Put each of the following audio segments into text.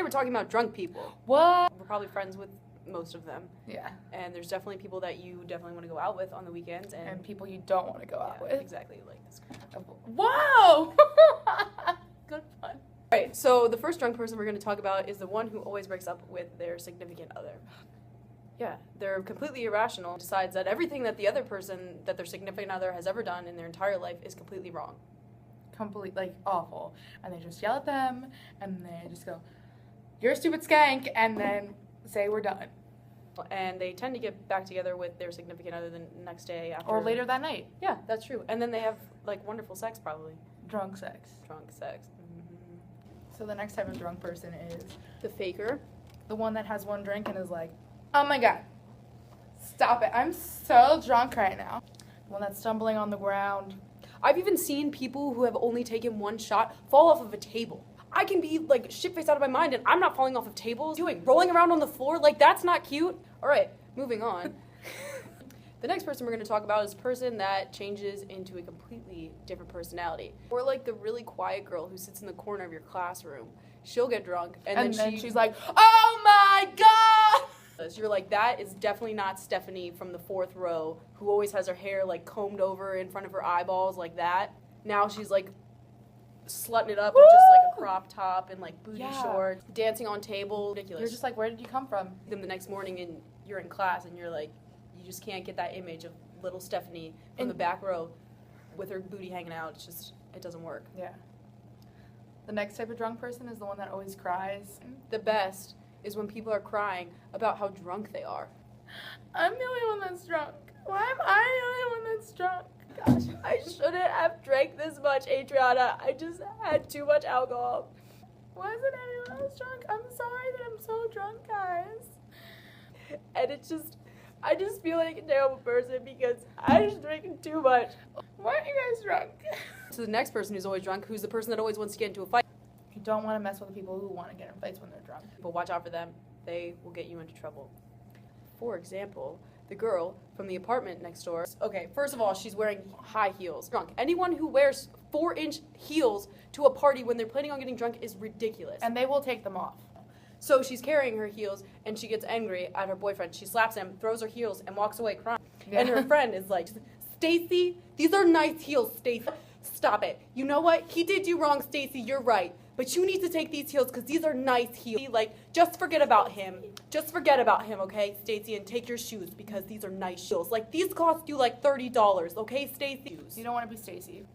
we're talking about drunk people. What? We're probably friends with most of them. Yeah. And there's definitely people that you definitely want to go out with on the weekends. And people you don't want to go out with. Exactly, like this girl. Wow! Good fun. Alright, so the first drunk person we're going to talk about is the one who always breaks up with their significant other. Yeah, they're completely irrational, decides that everything that the other person, that their significant other has ever done in their entire life is completely wrong. Complete, like, awful. And they just yell at them, and they just go, "You're a stupid skank," and then say we're done. And they tend to get back together with their significant other the next day after. Or later that night. Yeah, that's true. And then they have, like, wonderful sex, probably. Drunk sex. Drunk sex. Mm-hmm. So the next type of drunk person is The faker. the one that has one drink and is like, "Oh my god, stop it, I'm so drunk right now." The one that's stumbling on the ground. I've even seen people who have only taken one shot fall off of a table. I can be, like, shit-faced out of my mind, and I'm not falling off of tables. Rolling around on the floor, like, that's not cute. All right, moving on. The next person we're going to talk about is a person that changes into a completely different personality. Or, like, the really quiet girl who sits in the corner of your classroom. She'll get drunk, and then she's like, "Oh my god!" You're like, that is definitely not Stephanie from the 4th row, who always has her hair, like, combed over in front of her eyeballs like that. Now she's, like, slutting it up with just, like, a crop top and, like, booty shorts, dancing on tables. Ridiculous. You're just like, where did you come from? Then the next morning, and you're in class, and you're like, you just can't get that image of little Stephanie from the back row with her booty hanging out. It's just, it doesn't work. Yeah. The next type of drunk person is the one that always cries. The best is when people are crying about how drunk they are. I'm the only one that's drunk. Why am I the only one that's drunk? Gosh, I shouldn't have drank this much, Adriana. I just had too much alcohol. Why isn't anyone else drunk? I'm sorry that I'm so drunk, guys. And it's just, I just feel like a terrible person because I was drinking too much. Why aren't you guys drunk? So the next person who's always drunk, who's the person that always wants to get into a fight. You don't want to mess with the people who want to get in fights when they're drunk. But watch out for them. They will get you into trouble. For example, the girl from the apartment next door. Okay, first of all, she's wearing high heels. Drunk. Anyone who wears 4-inch heels to a party when they're planning on getting drunk is ridiculous. And they will take them off. So she's carrying her heels, and she gets angry at her boyfriend. She slaps him, throws her heels, and walks away crying. Yeah. And her friend is like, "Stacy, these are nice heels, Stacy. Stop it. You know what? He did you wrong, Stacy. You're right. But you need to take these heels because these are nice heels. Like, just forget about him. Just forget about him, okay, Stacy, and take your shoes because these are nice heels. Like, these cost you like $30, okay, Stacy? You don't want to be Stacy.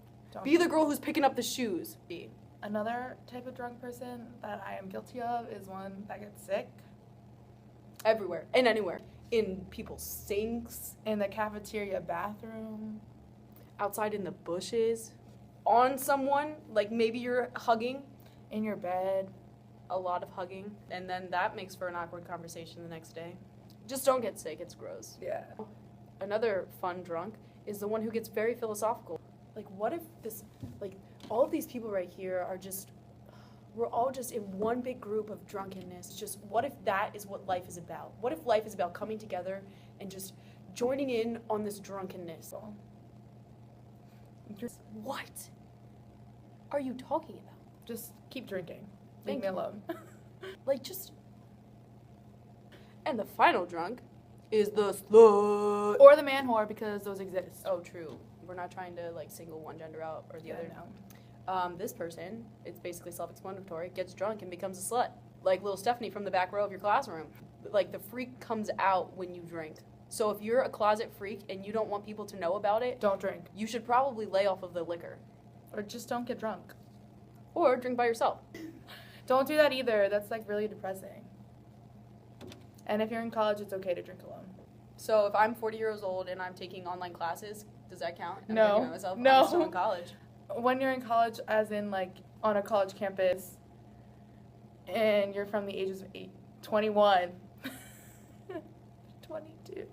Be the girl who's picking up the shoes. Another type of drunk person that I am guilty of is one that gets sick. Everywhere and anywhere. In people's sinks. In the cafeteria bathroom. Outside in the bushes. On someone. Like, maybe you're hugging. In your bed. A lot of hugging. And then that makes for an awkward conversation the next day. Just don't get sick. It's gross. Yeah. Another fun drunk is the one who gets very philosophical. Like, what if this, like, all of these people right here are just, we're all just in one big group of drunkenness. Just, what if that is what life is about? What if life is about coming together and just joining in on this drunkenness? What are you talking about? Just keep drinking. Thank Leave me you. alone. Like, just... And the final drunk is the slut. Or the man whore, because those exist. Oh, true. We're not trying to, like, single one gender out or the other. No. This person, it's basically self-explanatory, gets drunk and becomes a slut. Like little Stephanie from the back row of your classroom. Like, the freak comes out when you drink. So if you're a closet freak and you don't want people to know about it, Don't drink. you should probably lay off of the liquor. Or just don't get drunk. Or drink by yourself. Don't do that either. That's, like, really depressing. And if you're in college, it's okay to drink alone. So if I'm 40 years old and I'm taking online classes, does that count? I'm No. drinking by myself? No. I'm still in college. When you're in college, as in, like, on a college campus, and you're from the ages of 21. 22.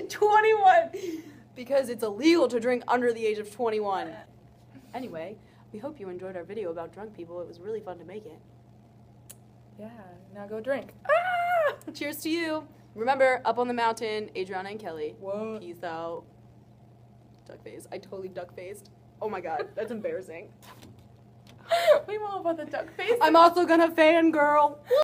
21! Because it's illegal to drink under the age of 21. Anyway, we hope you enjoyed our video about drunk people. It was really fun to make it. Yeah, now go drink. Ah! Cheers to you. Remember, up on the mountain, Adriana and Kelly. What? Peace out. Duck face. I totally duck faced. Oh my god, that's embarrassing. We won't about the duck face. I'm also gonna fangirl.